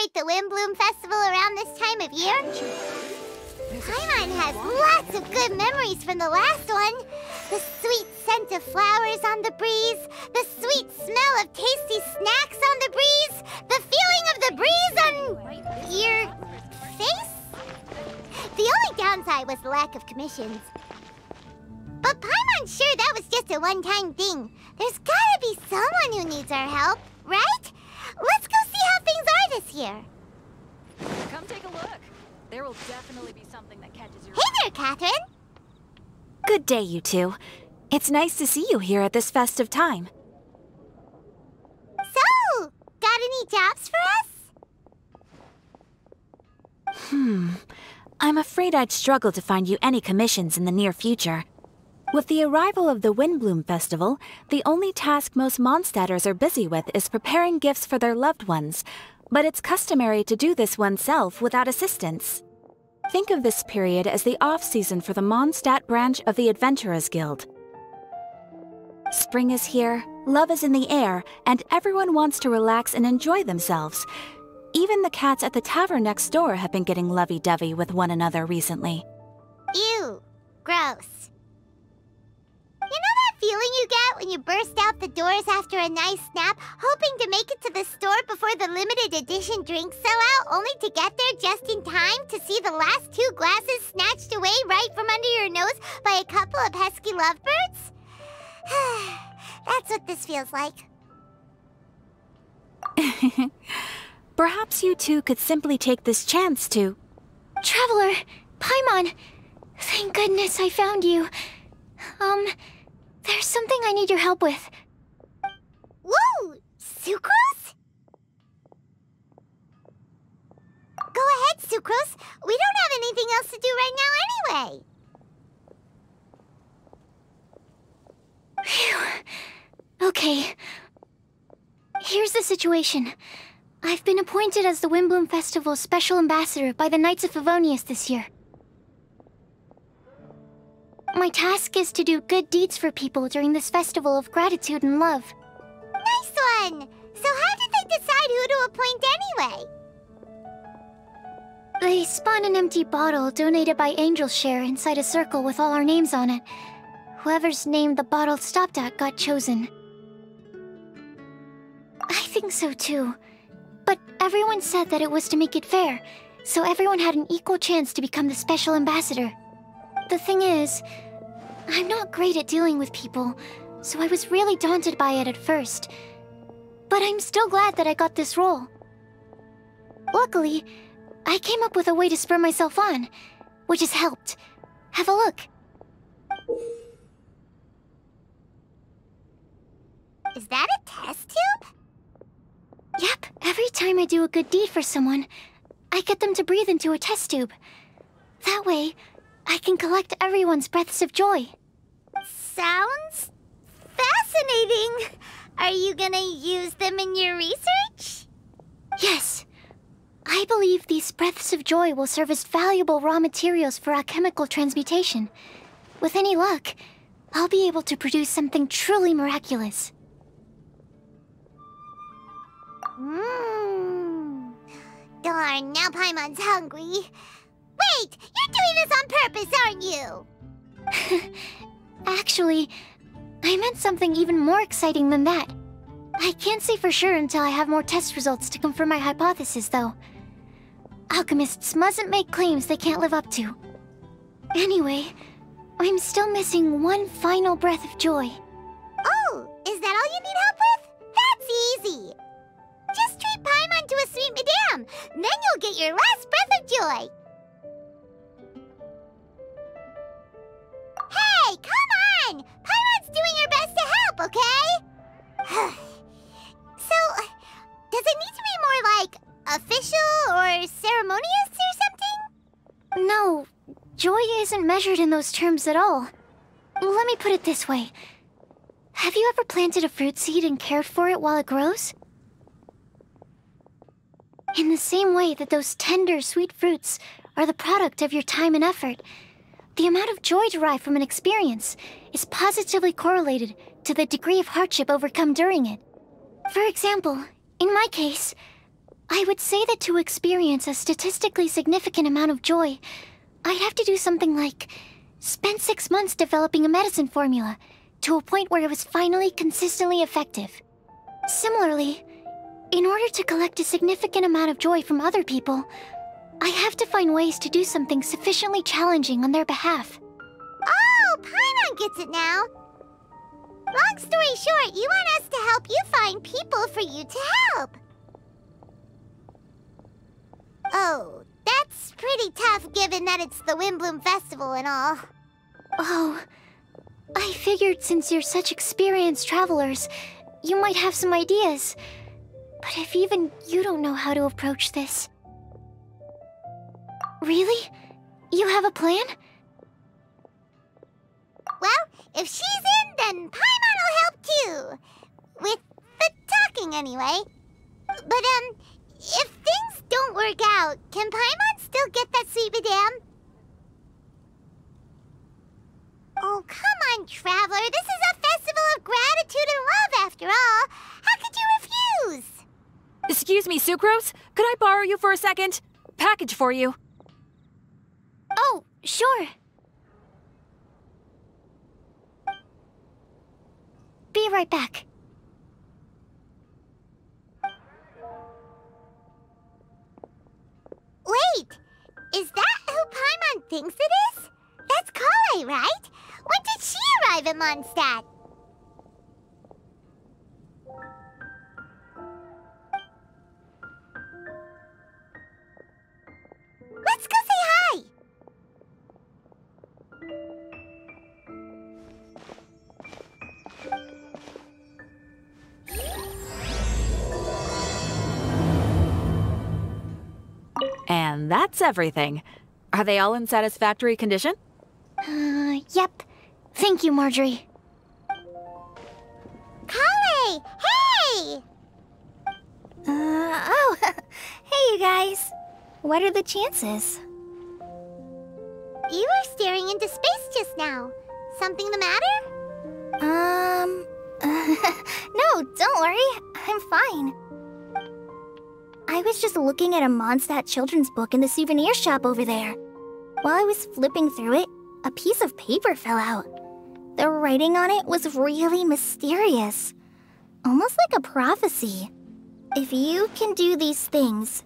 like the Windblume Festival around this time of year? Paimon has lots of good memories from the last one. The sweet scent of flowers on the breeze, the sweet smell of tasty snacks on the breeze, the feeling of the breeze on your face? The only downside was the lack of commissions. But Paimon's sure that was just a one-time thing. There's gotta be someone who needs our help, right? Let's go see how things are this year. Come take a look. There will definitely be something that catches your Hey there, Catherine. Good day, you two. It's nice to see you here at this festive time. So, got any jobs for us? I'm afraid I'd struggle to find you any commissions in the near future. With the arrival of the Windblume Festival, the only task most Mondstadters are busy with is preparing gifts for their loved ones, but it's customary to do this oneself without assistance. Think of this period as the off-season for the Mondstadt branch of the Adventurers Guild. Spring is here, love is in the air, and everyone wants to relax and enjoy themselves. Even the cats at the tavern next door have been getting lovey-dovey with one another recently. Ew. Gross. You know that feeling you get when you burst out the doors after a nice nap, hoping to make it to the store before the limited edition drinks sell out, only to get there just in time to see the last 2 glasses snatched away right from under your nose by a couple of pesky lovebirds? That's what this feels like. Perhaps you two could simply take this chance to... Traveler! Paimon! Thank goodness I found you. There's something I need your help with. Whoa! Sucrose? Go ahead, Sucrose. We don't have anything else to do right now anyway. Phew. Okay. Here's the situation. I've been appointed as the Windblume Festival's special ambassador by the Knights of Favonius this year. My task is to do good deeds for people during this festival of gratitude and love. Nice one! So how did they decide who to appoint anyway? They spun an empty bottle donated by Angel's Share inside a circle with all our names on it. Whoever's name the bottle stopped at got chosen. I think so too. But everyone said that it was to make it fair, so everyone had an equal chance to become the special ambassador. The thing is, I'm not great at dealing with people, so I was really daunted by it at first. But I'm still glad that I got this role. Luckily, I came up with a way to spur myself on, which has helped. Have a look. Is that a test tube? Yep, every time I do a good deed for someone, I get them to breathe into a test tube. That way, I can collect everyone's breaths of joy. Sounds fascinating. Are you gonna use them in your research? Yes. I believe these breaths of joy will serve as valuable raw materials for alchemical transmutation. With any luck, I'll be able to produce something truly miraculous. Darn, now Paimon's hungry. Wait, you're doing this on purpose, aren't you? Actually, I meant something even more exciting than that. I can't say for sure until I have more test results to confirm my hypothesis, though. Alchemists mustn't make claims they can't live up to. Anyway, I'm still missing one final breath of joy. Oh, is that all you need help with? That's easy. Just treat Paimon to a sweet madame, then you'll get your last breath of joy. Hey, come on! Paimon's doing her best to help, okay? So, does it need to be more like official or ceremonious or something? No, joy isn't measured in those terms at all. Let me put it this way. Have you ever planted a fruit seed and cared for it while it grows? In the same way that those tender, sweet fruits are the product of your time and effort, the amount of joy derived from an experience is positively correlated to the degree of hardship overcome during it. For example, in my case, I would say that to experience a statistically significant amount of joy, I'd have to do something like spend 6 months developing a medicine formula to a point where it was finally consistently effective. Similarly, in order to collect a significant amount of joy from other people, I have to find ways to do something sufficiently challenging on their behalf. Oh, Paimon gets it now. Long story short, you want us to help you find people for you to help. Oh, that's pretty tough given that it's the Windblume Festival and all. Oh, I figured since you're such experienced travelers, you might have some ideas. But if even you don't know how to approach this... Really? You have a plan? Well, if she's in, then Paimon will help too. With the talking, anyway. But, if things don't work out, can Paimon still get that sweet madame? Oh, come on, Traveler. This is a festival of gratitude and love, after all. How could you refuse? Excuse me, Sucrose? Could I borrow you for a second? Package for you. Oh, sure. Be right back. Wait! Is that who Paimon thinks it is? That's Collei, right? When did she arrive in Mondstadt? Let's go say hi! And that's everything. Are they all in satisfactory condition? Yep. Thank you, Marjorie. Collei! Hey! Hey you guys. What are the chances? You were staring into space just now. Something the matter? No, don't worry. I'm fine. I was just looking at a Mondstadt children's book in the souvenir shop over there. While I was flipping through it, a piece of paper fell out. The writing on it was really mysterious. Almost like a prophecy. If you can do these things,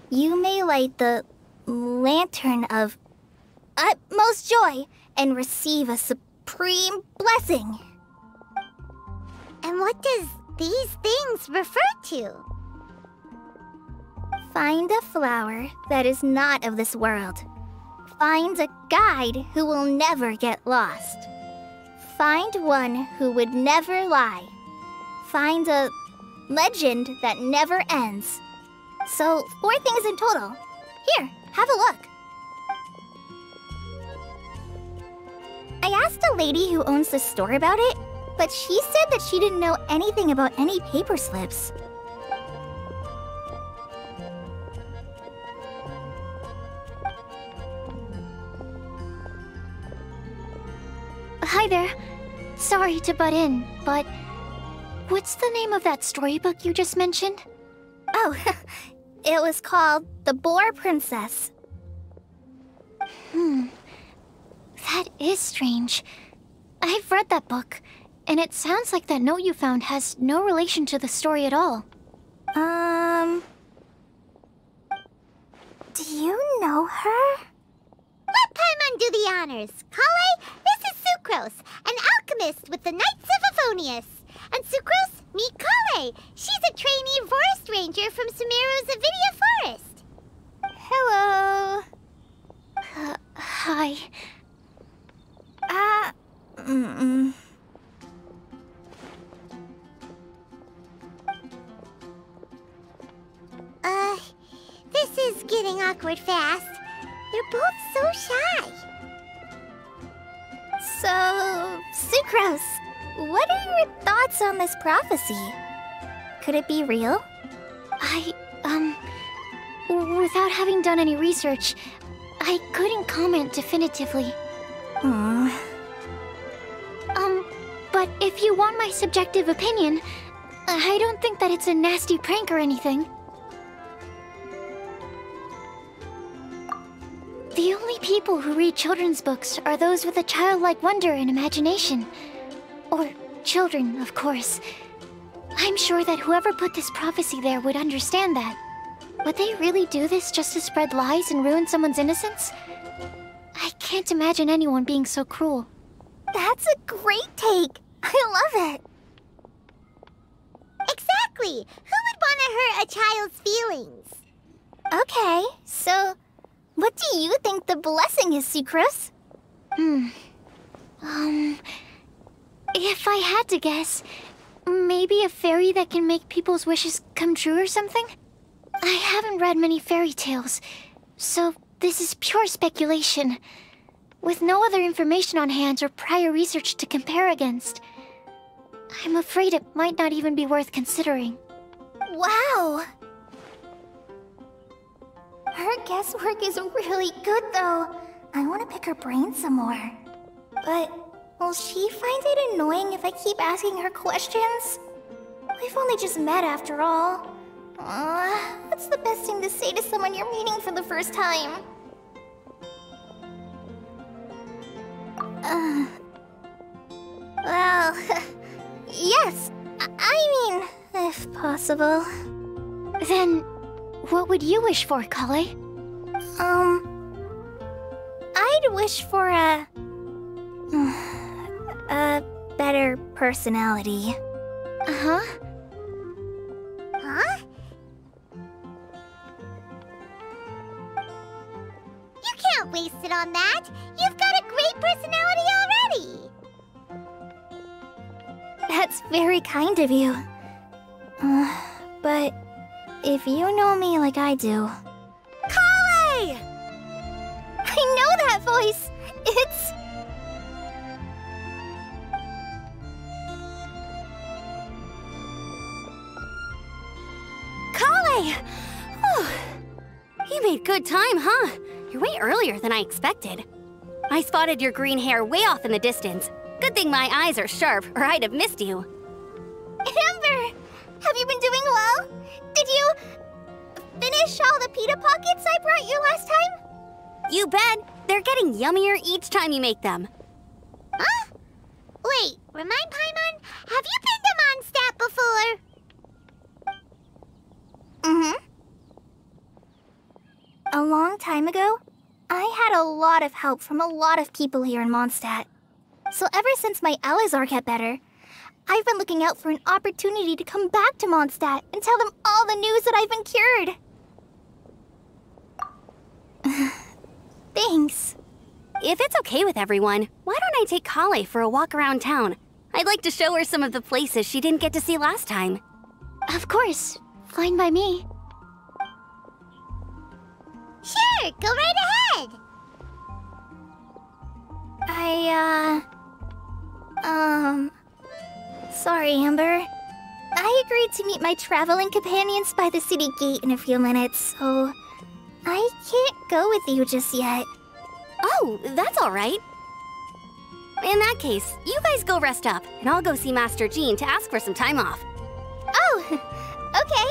you may light the lantern of utmost joy and receive a supreme blessing. And what does these things refer to? Find a flower that is not of this world. Find a guide who will never get lost. Find one who would never lie. Find a legend that never ends. So, 4 things in total. Here, have a look. I asked a lady who owns the store about it, but she said that she didn't know anything about any paper slips. Hi there. Sorry to butt in, but what's the name of that storybook you just mentioned? Oh, it was called The Boar Princess. That is strange. I've read that book, and it sounds like that note you found has no relation to the story at all. Do you know her? Let Paimon do the honors. Collei, this is Sucrose, an alchemist with the Knights of Favonius. And Sucrose, meet Collei. She's a trainee forest ranger from Sumeru's Avidia Forest. Hello. Hi. This is getting awkward fast. They're both so shy. So, Sucrose, what are your thoughts on this prophecy? Could it be real? Without having done any research, I couldn't comment definitively. But if you want my subjective opinion, I don't think that it's a nasty prank or anything. The only people who read children's books are those with a childlike wonder and imagination. Or children, of course. I'm sure that whoever put this prophecy there would understand that. Would they really do this just to spread lies and ruin someone's innocence? I can't imagine anyone being so cruel. That's a great take. I love it. Exactly! Who would want to hurt a child's feelings? Okay, so what do you think the blessing is, Sucrose? If I had to guess, maybe a fairy that can make people's wishes come true or something? I haven't read many fairy tales, so this is pure speculation. With no other information on hand or prior research to compare against, I'm afraid it might not even be worth considering. Wow! Her guesswork is really good, though. I want to pick her brain some more. But will she find it annoying if I keep asking her questions? We've only just met after all. What's the best thing to say to someone you're meeting for the first time? Well, yes. I mean, if possible. Then, what would you wish for, Collei? I'd wish for a better personality. Uh-huh. Huh? You can't waste it on that! You've got a great personality already! That's very kind of you. But if you know me like I do... Collei! I know that voice! It's... Collei! You made good time, huh? You're way earlier than I expected. I spotted your green hair way off in the distance. Good thing my eyes are sharp, or I'd have missed you. Amber! Have you been doing well? Did you finish all the pita pockets I brought you last time? You bet! They're getting yummier each time you make them. Huh? Wait, remind Paimon, have you been to Mondstadt before? A long time ago, I had a lot of help from a lot of people here in Mondstadt. So ever since my Alizar got better, I've been looking out for an opportunity to come back to Mondstadt and tell them all the news that I've been cured. Thanks. If it's okay with everyone, why don't I take Collei for a walk around town? I'd like to show her some of the places she didn't get to see last time. Of course. Fine by me. Sure, go right ahead! Sorry, Amber. I agreed to meet my traveling companions by the city gate in a few minutes, so I can't go with you just yet. Oh, that's all right. In that case, you guys go rest up, and I'll go see Master Jean to ask for some time off. Oh, okay.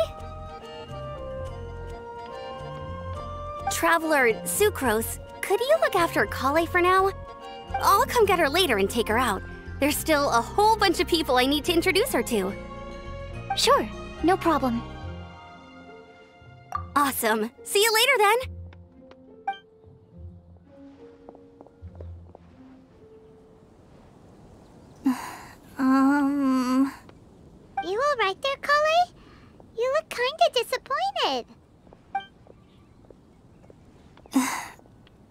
Traveler Sucrose, could you look after Collei for now? I'll come get her later and take her out. There's still a whole bunch of people I need to introduce her to. Sure, no problem. Awesome. See you later then. You alright there, Collei? You look kinda disappointed.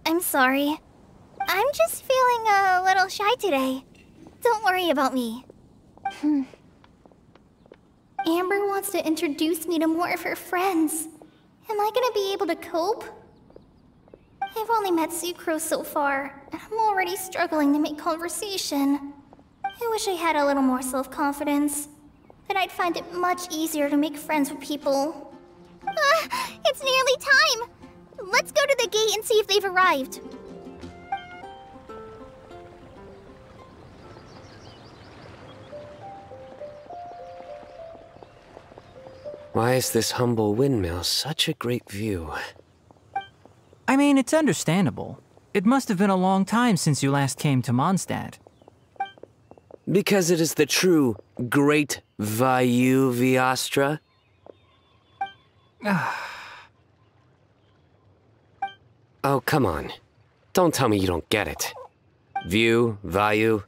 I'm sorry. I'm just feeling a little shy today. Don't worry about me. Amber wants to introduce me to more of her friends. Am I gonna be able to cope? I've only met Sucrose so far, and I'm already struggling to make conversation. I wish I had a little more self-confidence. Then I'd find it much easier to make friends with people. It's nearly time! Let's go to the gate and see if they've arrived. Why is this humble windmill such a great view? I mean, it's understandable. It must have been a long time since you last came to Mondstadt. Because it is the true Great Vayu Viastra? Oh, come on. Don't tell me you don't get it. View, Vayu,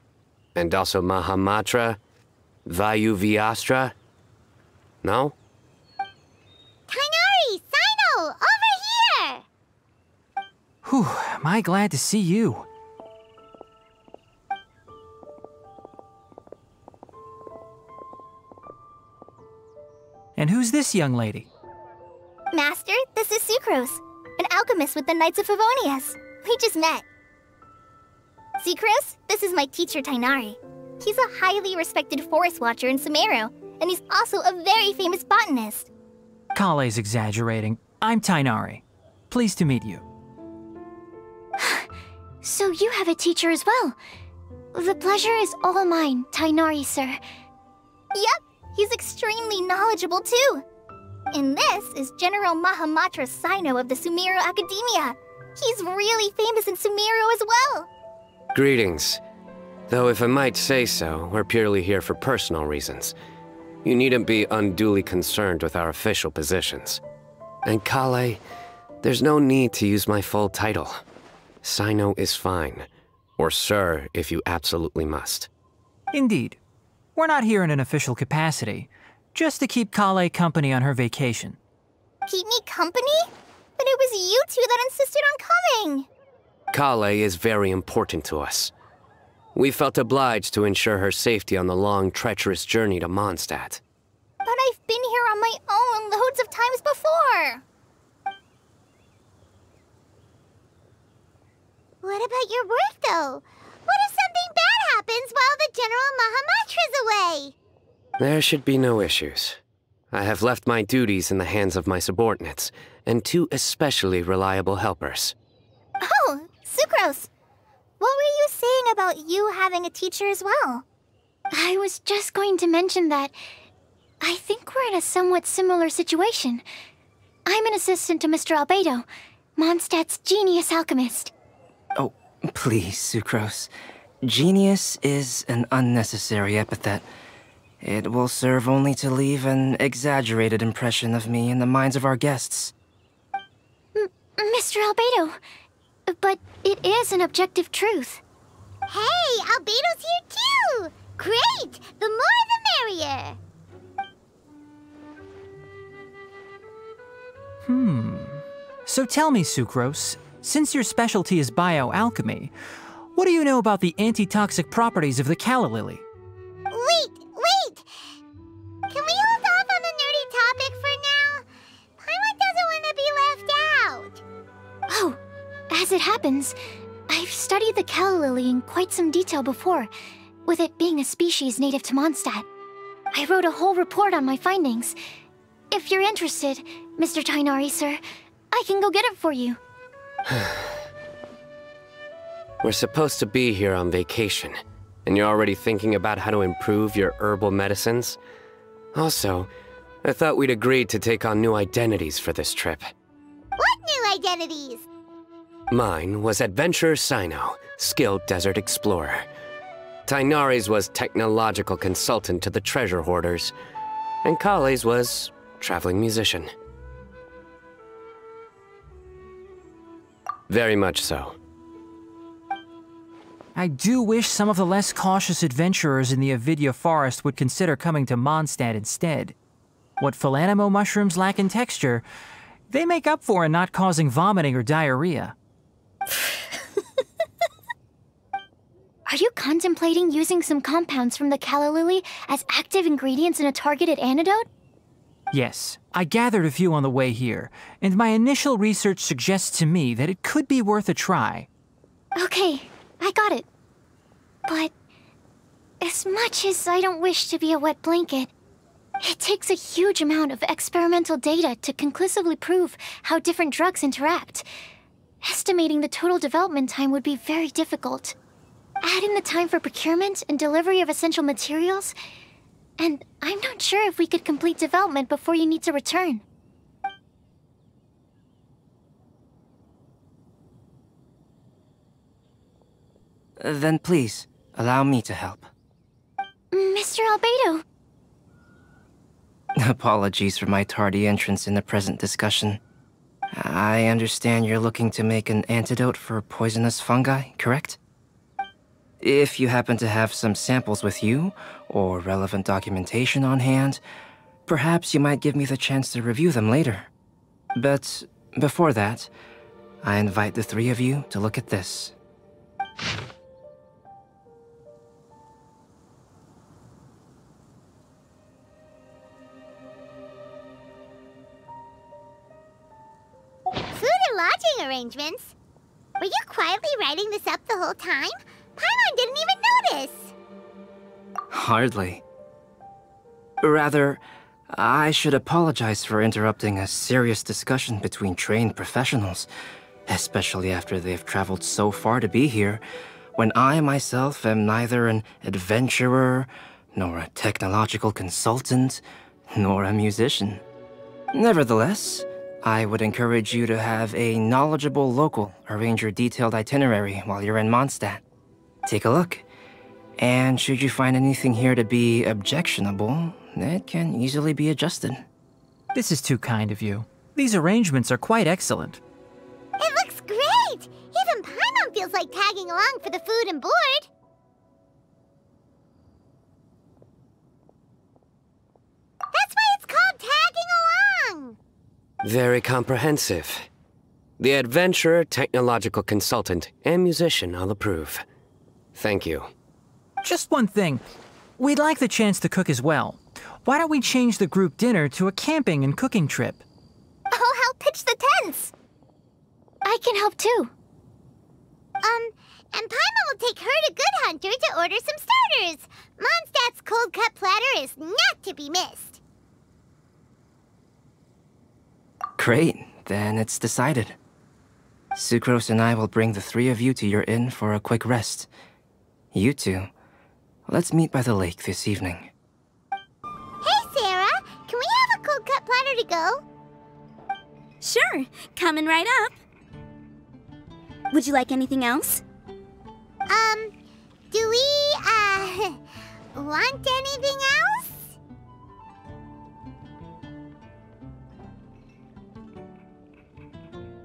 and also Mahamatra, Vayu Viastra? No? Tighnari! Cyno! Over here! Whew, am I glad to see you. And who's this young lady? Master, this is Sucrose, an alchemist with the Knights of Favonius. We just met. Sucrose, this is my teacher Tighnari. He's a highly respected forest watcher in Sumeru, and he's also a very famous botanist. Collei's exaggerating. I'm Tighnari. Pleased to meet you. So you have a teacher as well. The pleasure is all mine, Tighnari, sir. Yep, he's extremely knowledgeable too. And this is General Mahamatra Cyno of the Sumeru Academia. He's really famous in Sumeru as well. Greetings. Though if I might say so, we're purely here for personal reasons. You needn't be unduly concerned with our official positions. And Collei, there's no need to use my full title. Cyno is fine. Or sir, if you absolutely must. Indeed. We're not here in an official capacity, just to keep Collei company on her vacation. Keep me company? But it was you two that insisted on coming. Collei is very important to us. We felt obliged to ensure her safety on the long, treacherous journey to Mondstadt. But I've been here on my own loads of times before. What about your work, though? What if something bad happens while the General Mahamatra's away? There should be no issues. I have left my duties in the hands of my subordinates, and 2 especially reliable helpers. Oh, Sucrose. What were you saying about you having a teacher as well? I was just going to mention that I think we're in a somewhat similar situation. I'm an assistant to Mr. Albedo, Mondstadt's genius alchemist. Oh, please, Sucrose. Genius is an unnecessary epithet. It will serve only to leave an exaggerated impression of me in the minds of our guests. Mr. Albedo, but it is an objective truth. Hey, Albedo's here too! Great! The more the merrier! So tell me, Sucrose, since your specialty is bioalchemy, what do you know about the antitoxic properties of the calla lily? Wait! Can we hold off on the nerdy topic for now? Paimon doesn't want to be left out. Oh, as it happens, I've studied the calla lily in quite some detail before, with it being a species native to Mondstadt. I wrote a whole report on my findings. If you're interested, Mr. Tighnari, sir, I can go get it for you. We're supposed to be here on vacation, and you're already thinking about how to improve your herbal medicines? Also, I thought we'd agreed to take on new identities for this trip. What new identities? Mine was Adventurer Cyno, skilled desert explorer. Tighnari's was technological consultant to the treasure hoarders, and Collei's was traveling musician. Very much so. I do wish some of the less cautious adventurers in the Avidya forest would consider coming to Mondstadt instead. What Philanimo mushrooms lack in texture, they make up for in not causing vomiting or diarrhea. Are you contemplating using some compounds from the calla lily as active ingredients in a targeted antidote? Yes, I gathered a few on the way here, and my initial research suggests to me that it could be worth a try. Okay, I got it. But as much as I don't wish to be a wet blanket, it takes a huge amount of experimental data to conclusively prove how different drugs interact. Estimating the total development time would be very difficult. Add in the time for procurement and delivery of essential materials, and I'm not sure if we could complete development before you need to return. Then please, allow me to help. Mr. Albedo! Apologies for my tardy entrance in the present discussion. I understand you're looking to make an antidote for poisonous fungi, correct? If you happen to have some samples with you, or relevant documentation on hand, perhaps you might give me the chance to review them later. But before that, I invite the three of you to look at this. Food and lodging arrangements? Were you quietly writing this up the whole time? Paimon didn't even notice! Hardly. Rather, I should apologize for interrupting a serious discussion between trained professionals, especially after they've traveled so far to be here, when I myself am neither an adventurer, nor a technological consultant, nor a musician. Nevertheless, I would encourage you to have a knowledgeable local arrange your detailed itinerary while you're in Mondstadt. Take a look, and should you find anything here to be objectionable, it can easily be adjusted. This is too kind of you. These arrangements are quite excellent. It looks great! Even Paimon feels like tagging along for the food and board. That's why it's called tagging along! Very comprehensive. The adventurer, technological consultant, and musician all approve. Thank you. Just one thing. We'd like the chance to cook as well. Why don't we change the group dinner to a camping and cooking trip? I'll help pitch the tents! I can help too. And Paimon will take her to Good Hunter to order some starters. Mondstadt's cold-cut platter is not to be missed. Great, then it's decided. Sucrose and I will bring the three of you to your inn for a quick rest. You two, let's meet by the lake this evening. Hey, Sarah! Can we have a cold-cut platter to go? Sure, coming right up. Would you like anything else? Do we, want anything else?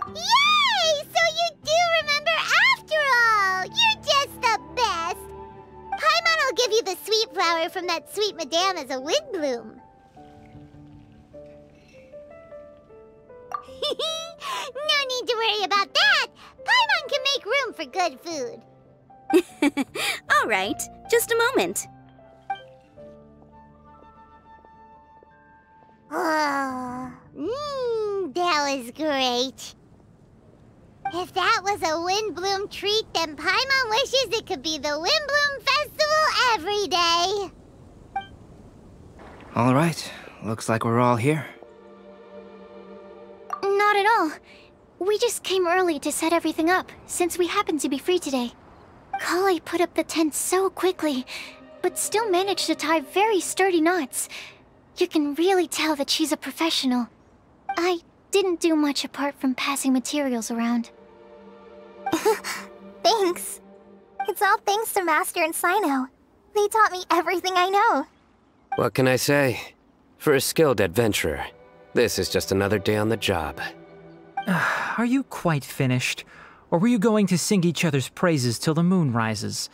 Yay! So you do remember after all! You're just the best! Paimon will give you the sweet flower from that sweet madame as a Windblume. No need to worry about that! Paimon can make room for good food. All right, just a moment. Oh, that was great. If that was a Windblume treat, then Paimon wishes it could be the Windblume Festival every day. All right, looks like we're all here. Not at all. We just came early to set everything up, since we happen to be free today. Collei put up the tent so quickly, but still managed to tie very sturdy knots. You can really tell that she's a professional. I didn't do much apart from passing materials around. Thanks. It's all thanks to Master and Cyno. They taught me everything I know. What can I say? For a skilled adventurer, this is just another day on the job. Are you quite finished? Or were you going to sing each other's praises till the moon rises?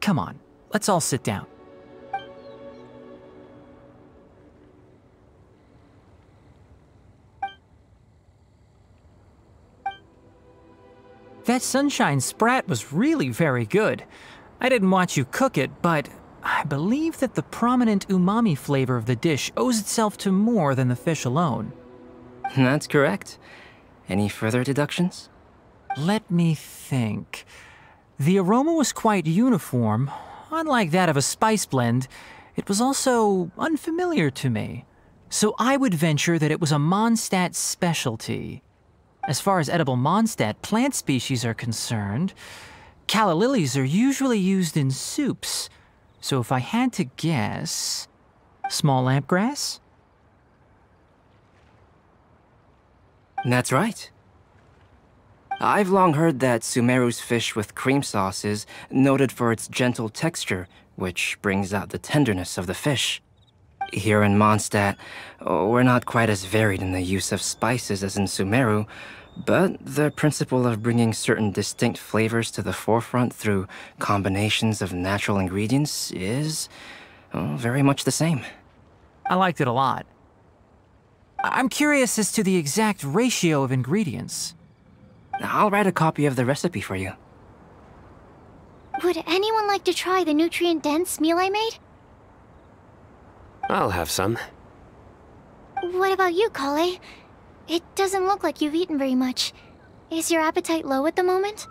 Come on, let's all sit down. That sunshine sprat was really very good. I didn't watch you cook it, but I believe that the prominent umami flavor of the dish owes itself to more than the fish alone. That's correct. Any further deductions? Let me think. The aroma was quite uniform. Unlike that of a spice blend, it was also unfamiliar to me. So I would venture that it was a Mondstadt specialty. As far as edible Mondstadt plant species are concerned, calla lilies are usually used in soups. So if I had to guess... small lampgrass? That's right. I've long heard that Sumeru's fish with cream sauce is noted for its gentle texture, which brings out the tenderness of the fish. Here in Mondstadt, we're not quite as varied in the use of spices as in Sumeru, but the principle of bringing certain distinct flavors to the forefront through combinations of natural ingredients is very much the same. I liked it a lot. I'm curious as to the exact ratio of ingredients. I'll write a copy of the recipe for you. Would anyone like to try the nutrient-dense meal I made? I'll have some. What about you, Collei? It doesn't look like you've eaten very much. Is your appetite low at the moment?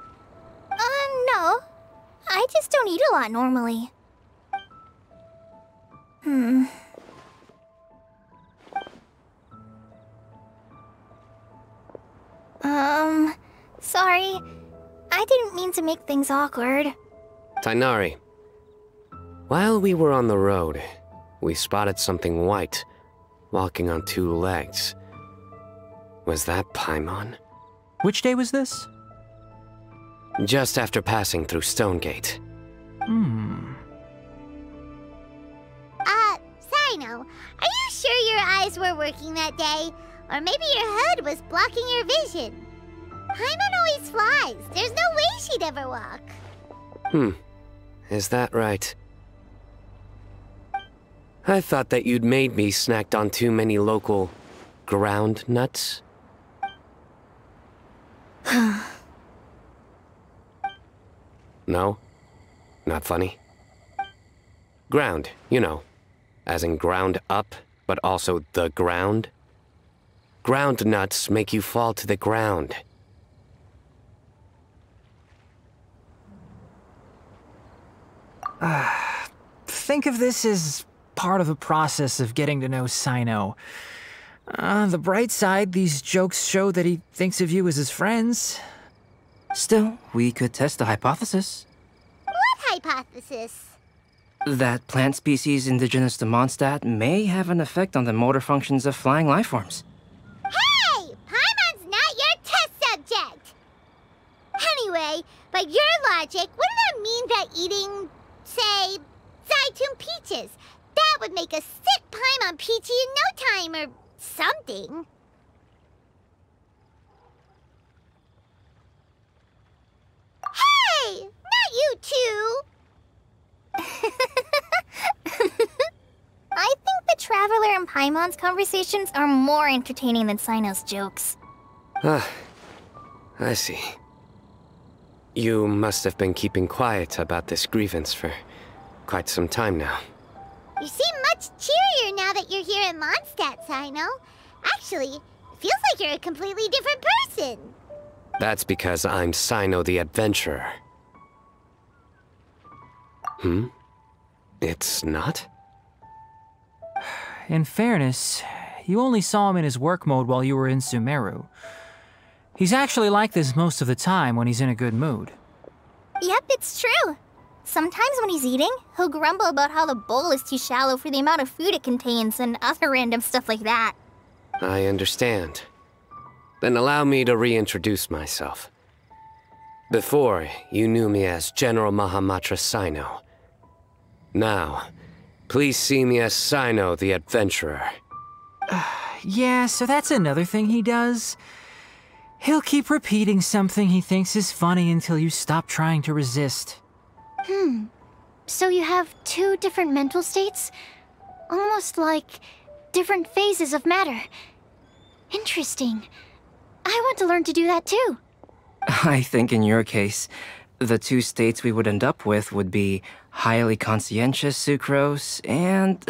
No. I just don't eat a lot normally. Sorry. I didn't mean to make things awkward. Tighnari. While we were on the road, we spotted something white, walking on two legs. Was that Paimon? Which day was this? Just after passing through Stonegate. Cyno, are you sure your eyes were working that day? Or maybe your hood was blocking your vision? Paimon always flies. There's no way she'd ever walk. Is that right? I thought that you'd made me snacked on too many local ground nuts. No? Not funny? Ground, you know. As in ground up, but also the ground. Ground nuts make you fall to the ground. Think of this as part of the process of getting to know Cyno. The bright side, these jokes show that he thinks of you as his friends. Still, we could test the hypothesis. What hypothesis? That plant species indigenous to Mondstadt may have an effect on the motor functions of flying lifeforms. Hey! Paimon's not your test subject! Anyway, by your logic, wouldn't that mean that eating, say, Zaitun peaches, that would make a sick Paimon peachy in no time or something? Hey! Not you two! I think the Traveler and Paimon's conversations are more entertaining than Cyno's jokes. I see. You must have been keeping quiet about this grievance for quite some time now. You seem much cheerier now that you're here in Mondstadt, Cyno. Actually, it feels like you're a completely different person. That's because I'm Cyno the Adventurer. It's not? In fairness, you only saw him in his work mode while you were in Sumeru. He's actually like this most of the time when he's in a good mood. Yep, it's true. Sometimes when he's eating, he'll grumble about how the bowl is too shallow for the amount of food it contains and other random stuff like that. I understand. Then allow me to reintroduce myself. Before, you knew me as General Mahamatra Cyno. Now, please see me as Cyno the Adventurer. Yeah, so that's another thing he does. He'll keep repeating something he thinks is funny until you stop trying to resist. So you have two different mental states? Almost like different phases of matter. Interesting. I want to learn to do that too. I think in your case, the two states we would end up with would be highly conscientious Sucrose and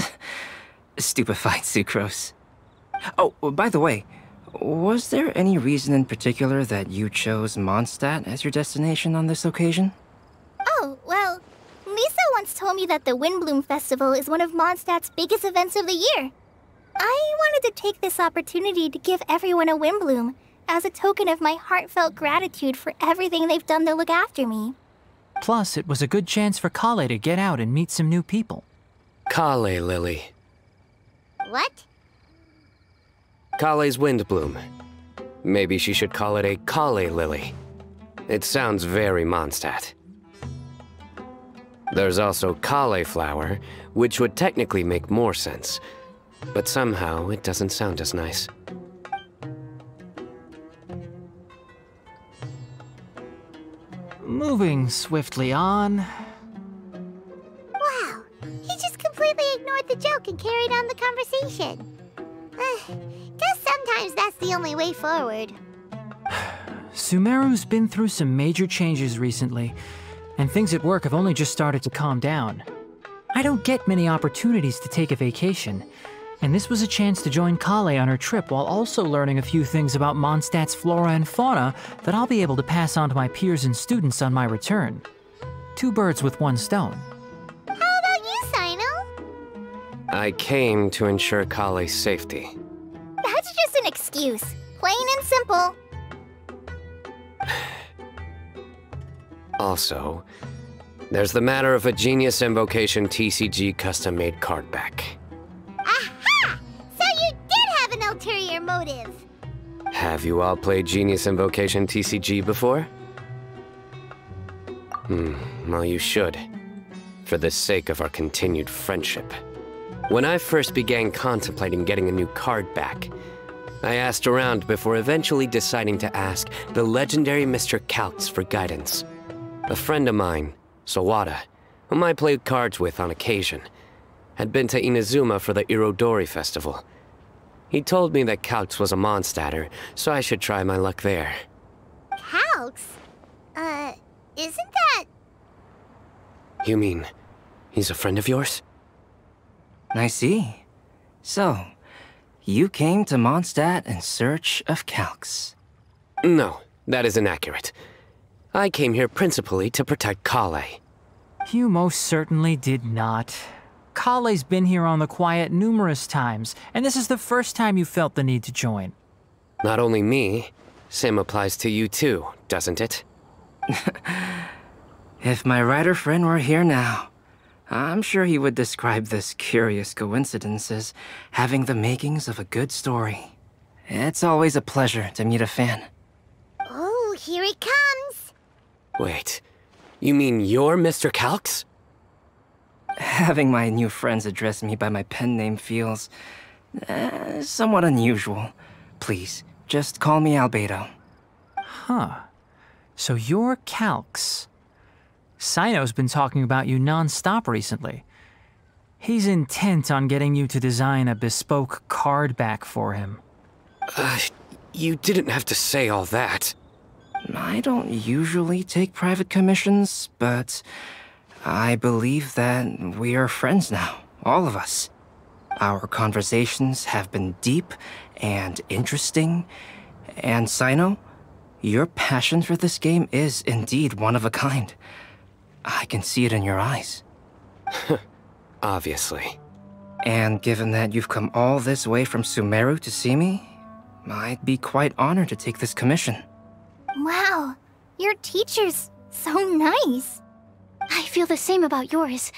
stupefied Sucrose. Oh, by the way, was there any reason in particular that you chose Mondstadt as your destination on this occasion? Oh, well, Lisa once told me that the Windblume Festival is one of Mondstadt's biggest events of the year. I wanted to take this opportunity to give everyone a Windblume as a token of my heartfelt gratitude for everything they've done to look after me. Plus, it was a good chance for Collei to get out and meet some new people. Collei Lily. What? Collei's Windblume. Maybe she should call it a Collei Lily. It sounds very Mondstadt. There's also cauliflower, which would technically make more sense, but somehow it doesn't sound as nice. Moving swiftly on. Wow, he just completely ignored the joke and carried on the conversation. Guess sometimes that's the only way forward. Sumeru's been through some major changes recently, and things at work have only just started to calm down. I don't get many opportunities to take a vacation, and this was a chance to join Collei on her trip while also learning a few things about Mondstadt's flora and fauna that I'll be able to pass on to my peers and students on my return. 2 birds with 1 stone. How about you, Cyno? I came to ensure Collei's safety. That's just an excuse. Plain and simple. Also, there's the matter of a Genius Invocation TCG custom-made card back. Aha! So you did have an ulterior motive. Have you all played Genius Invocation TCG before? Well, you should, for the sake of our continued friendship. When I first began contemplating getting a new card back, I asked around before eventually deciding to ask the legendary Mr. Calx for guidance. A friend of mine, Sawada, whom I played cards with on occasion, had been to Inazuma for the Irodori festival. He told me that Calx was a Mondstadter, so I should try my luck there. Calx? Isn't that... You mean, he's a friend of yours? I see. So, you came to Mondstadt in search of Calx. No, that is inaccurate. I came here principally to protect Collei. You most certainly did not. Collei's been here on the quiet numerous times, and this is the first time you felt the need to join. Not only me, same applies to you too, doesn't it? If my writer friend were here now, I'm sure he would describe this curious coincidence as having the makings of a good story. It's always a pleasure to meet a fan. Oh, here he comes. Wait, you mean you're Mr. Calx? Having my new friends address me by my pen name feels somewhat unusual. Please, just call me Albedo. Huh. So you're Calx. Cyno's been talking about you non-stop recently. He's intent on getting you to design a bespoke card back for him. You didn't have to say all that. I don't usually take private commissions, but I believe that we are friends now, all of us. Our conversations have been deep and interesting, and Cyno, your passion for this game is indeed one of a kind. I can see it in your eyes. Obviously. And given that you've come all this way from Sumeru to see me, I'd be quite honored to take this commission. Wow, your teacher's so nice. I feel the same about yours.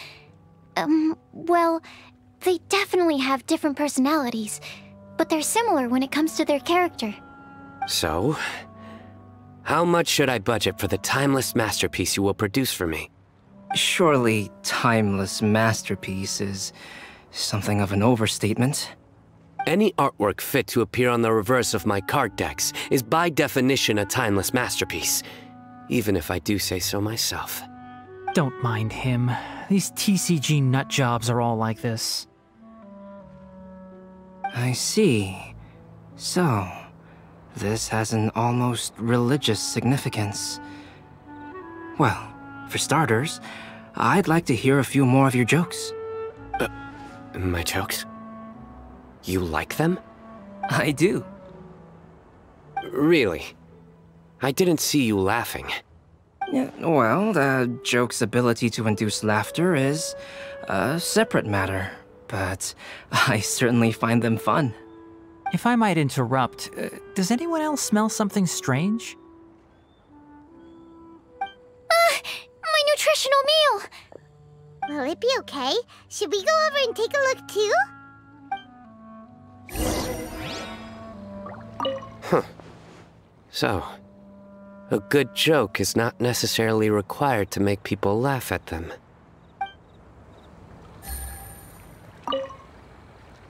Well, they definitely have different personalities, but they're similar when it comes to their character. So, how much should I budget for the timeless masterpiece you will produce for me? Surely, timeless masterpiece is something of an overstatement. Any artwork fit to appear on the reverse of my card decks is by definition a timeless masterpiece, even if I do say so myself. Don't mind him. These TCG nutjobs are all like this. I see. So, this has an almost religious significance. Well, for starters, I'd like to hear a few more of your jokes. My jokes? You like them? I do. Really? I didn't see you laughing. Yeah, well, the joke's ability to induce laughter is a separate matter, but I certainly find them fun. If I might interrupt, does anyone else smell something strange? My nutritional meal! Will it be okay? Should we go over and take a look too? Huh. So, A good joke is not necessarily required to make people laugh at them.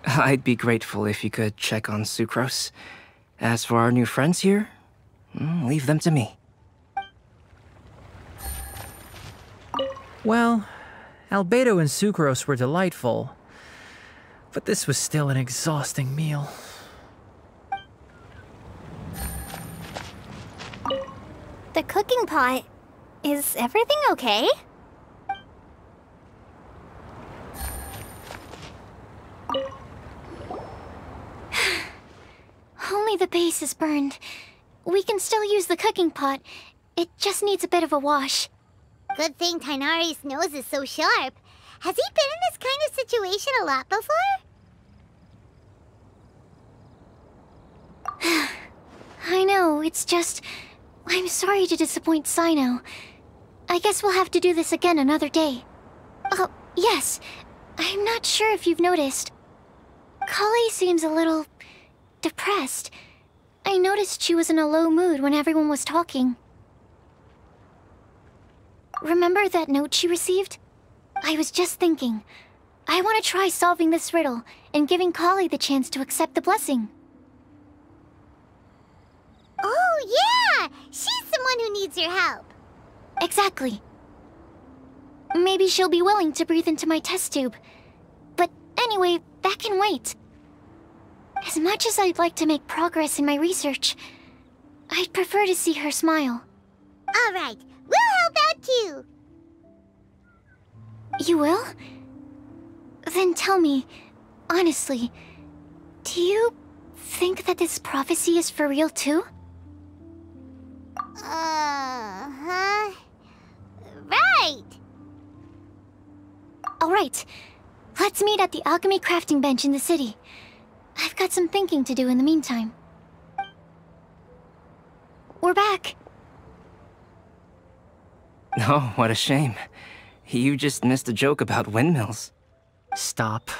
I'd be grateful if you could check on Sucrose. As for our new friends here, leave them to me. Well, Albedo and Sucrose were delightful, but this was still an exhausting meal. The cooking pot. Is everything okay? Only the base is burned. We can still use the cooking pot. It just needs a bit of a wash. Good thing Tighnari's nose is so sharp. Has he been in this kind of situation a lot before? I know, it's just... I'm sorry to disappoint Cyno. I guess we'll have to do this again another day. Oh, yes. I'm not sure if you've noticed. Collei seems a little... depressed. I noticed she was in a low mood when everyone was talking. Remember that note she received? I was just thinking. I want to try solving this riddle and giving Collei the chance to accept the blessing. Oh, yeah! She's someone who needs your help. Exactly. Maybe she'll be willing to breathe into my test tube. But anyway, that can wait. As much as I'd like to make progress in my research, I'd prefer to see her smile. All right, we'll help out too. You will? Then tell me, honestly, do you think that this prophecy is for real too? Huh? Right! Alright, let's meet at the alchemy crafting bench in the city. I've got some thinking to do in the meantime. We're back. Oh, what a shame. You just missed a joke about windmills. Stop,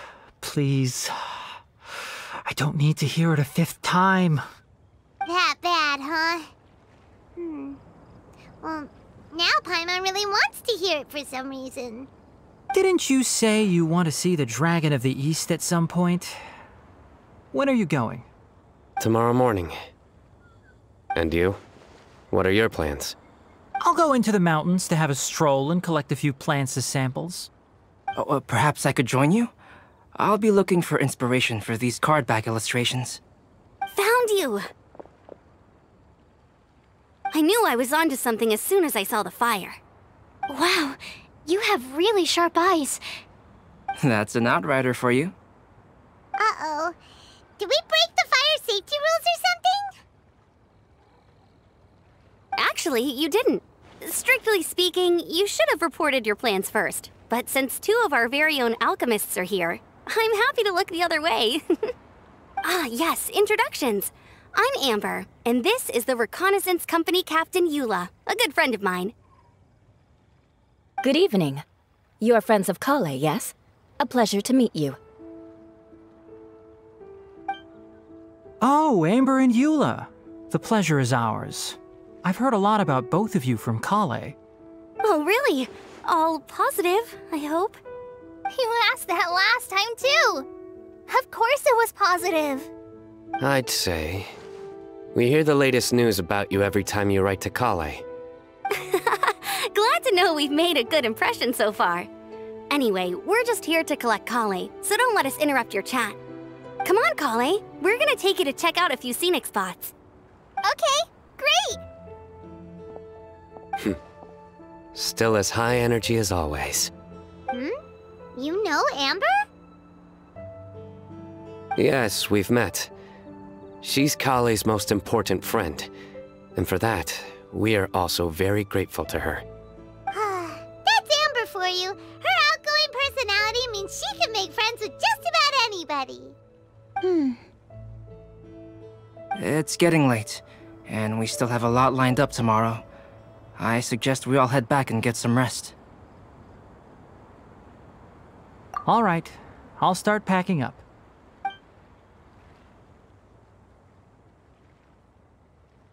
please. I don't need to hear it a 5th time. That bad, huh? Well, now Paimon really wants to hear it for some reason. Didn't you say you want to see the Dragon of the East at some point? When are you going? Tomorrow morning. And you? What are your plans? I'll go into the mountains to have a stroll and collect a few plants as samples. Oh, perhaps I could join you? I'll be looking for inspiration for these card back illustrations. Found you! I knew I was onto something as soon as I saw the fire. Wow, you have really sharp eyes. That's an outrider for you. Uh-oh. Did we break the fire safety rules or something? Actually, you didn't. Strictly speaking, you should have reported your plans first. But since 2 of our very own alchemists are here, I'm happy to look the other way. Ah, yes, introductions. I'm Amber, and this is the Reconnaissance Company Captain Eula, a good friend of mine. Good evening. You are friends of Collei, yes? A pleasure to meet you. Oh, Amber and Eula. The pleasure is ours. I've heard a lot about both of you from Collei. Oh, really? All positive, I hope? You asked that last time too. Of course it was positive. I'd say... we hear the latest news about you every time you write to Collei. Glad to know we've made a good impression so far. Anyway, we're just here to collect Collei, so don't let us interrupt your chat. Come on, Collei. We're gonna take you to check out a few scenic spots. Okay, great. Still as high energy as always. You know Amber? Yes, we've met. She's Collei's most important friend. And for that, we are also very grateful to her. That's Amber for you. Her outgoing personality means she can make friends with just about anybody. It's getting late, and we still have a lot lined up tomorrow. I suggest we all head back and get some rest. All right, I'll start packing up.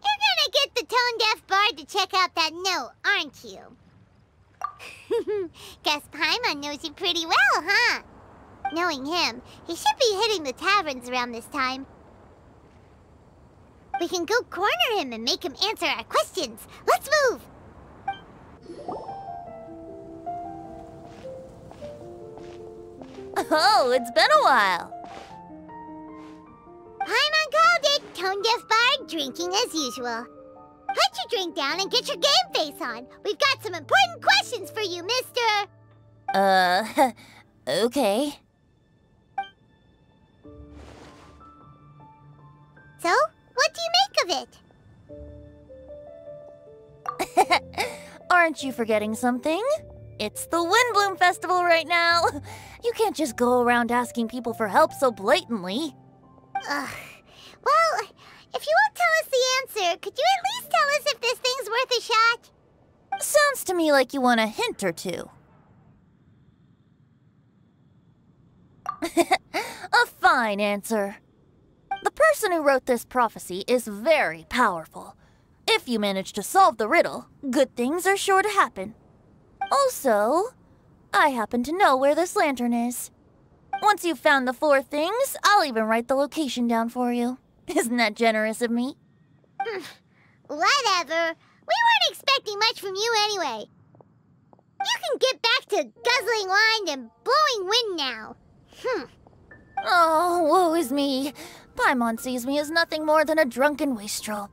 You're gonna get the tone tone-deaf bard to check out that note, aren't you? Guess Paimon knows you pretty well, huh? Knowing him, he should be hitting the taverns around this time. We can go corner him and make him answer our questions. Let's move! Oh, it's been a while. Paimon called it, tone-deaf bard, drinking as usual. Put your drink down and get your game face on. We've got some important questions for you, mister. Okay. So, what do you make of it? Aren't you forgetting something? It's the Windblume Festival right now. You can't just go around asking people for help so blatantly. Ugh. Well, if you won't tell us the answer, could you at least tell us if this thing's worth a shot? Sounds to me like you want a hint or two. A fine answer. The person who wrote this prophecy is very powerful. If you manage to solve the riddle, good things are sure to happen. Also, I happen to know where this lantern is. Once you've found the 4 things, I'll even write the location down for you. Isn't that generous of me? Whatever. We weren't expecting much from you anyway. You can get back to guzzling wine and blowing wind now. Oh, woe is me. Paimon sees me as nothing more than a drunken wastrel.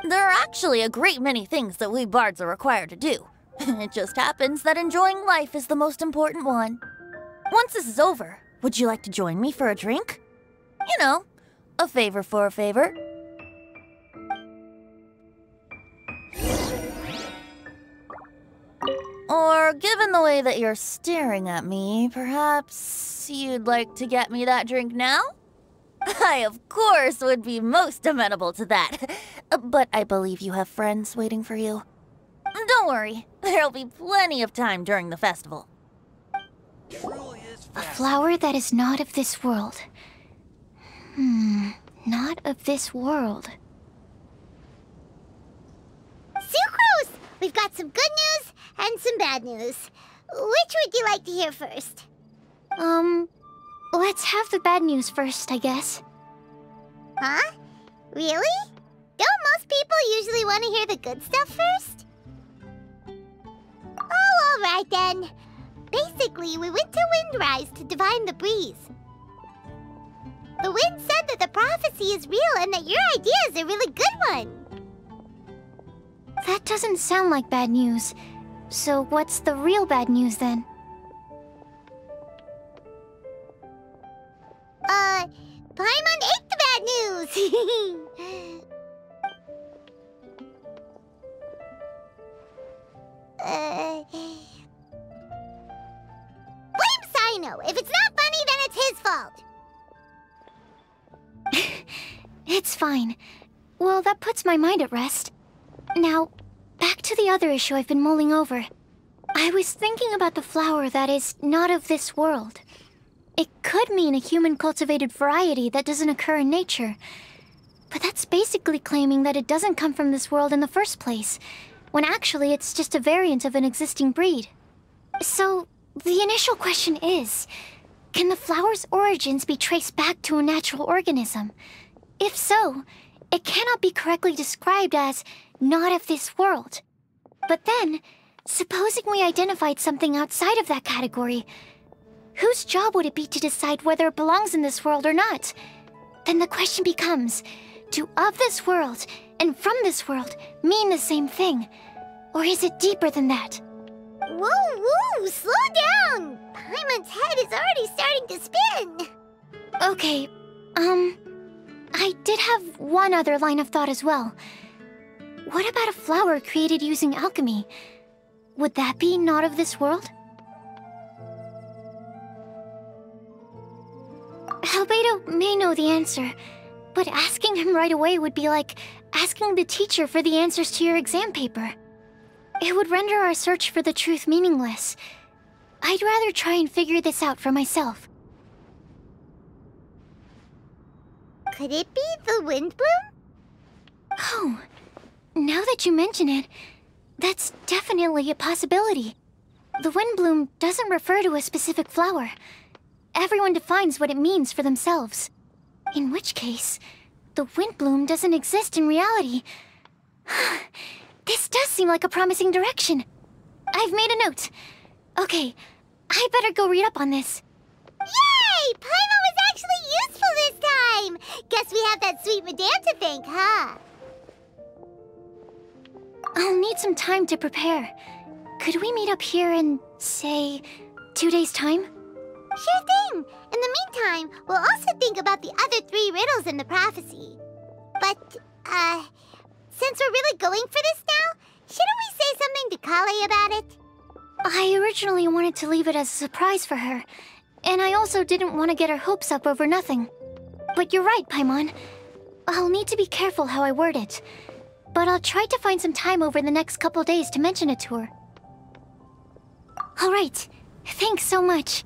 There are actually a great many things that we bards are required to do. It just happens that enjoying life is the most important one. Once this is over, would you like to join me for a drink? You know, a favor for a favor. Or, given the way that you're staring at me, perhaps you'd like to get me that drink now? I, of course, would be most amenable to that. But I believe you have friends waiting for you. Don't worry, there'll be plenty of time during the festival. A flower that is not of this world. Not of this world. Sucrose! We've got some good news and some bad news. Which would you like to hear first? Let's have the bad news first, I guess. Huh? Really? Don't most people usually want to hear the good stuff first? Oh, alright then. Basically, we went to Windrise to divine the breeze. The wind said that the prophecy is real and that your idea is a really good one. That doesn't sound like bad news. So what's the real bad news then? Paimon ate the bad news! Blame Cyno! If it's not funny, then it's his fault! It's fine. Well, that puts my mind at rest. Now, back to the other issue I've been mulling over. I was thinking about the flower that is not of this world. It could mean a human-cultivated variety that doesn't occur in nature. But that's basically claiming that it doesn't come from this world in the first place, when actually it's just a variant of an existing breed. So, the initial question is, can the flower's origins be traced back to a natural organism? If so, it cannot be correctly described as not of this world. But then, supposing we identified something outside of that category, whose job would it be to decide whether it belongs in this world or not? Then the question becomes, do of this world and from this world mean the same thing? Or is it deeper than that? Whoa, slow down! Paimon's head is already starting to spin! Okay, I did have one other line of thought as well. What about a flower created using alchemy? Would that be not of this world? Albedo may know the answer, but asking him right away would be like asking the teacher for the answers to your exam paper. It would render our search for the truth meaningless. I'd rather try and figure this out for myself. Could it be the Windblume? Oh, Now that you mention it, that's definitely a possibility. The Windblume doesn't refer to a specific flower. Everyone defines what it means for themselves. In which case, the Windblume doesn't exist in reality. This does seem like a promising direction. I've made a note. Okay, I better go read up on this. Yay! Paimon was actually useful this time! Guess we have that sweet madame to thank, huh? I'll need some time to prepare. Could we meet up here in, say, 2 days' time? Sure thing! In the meantime, we'll also think about the other 3 riddles in the prophecy. But, since we're really going for this now, shouldn't we say something to Collei about it? I originally wanted to leave it as a surprise for her, and I also didn't want to get her hopes up over nothing. But you're right, Paimon. I'll need to be careful how I word it. But I'll try to find some time over the next couple days to mention it to her. Alright, thanks so much.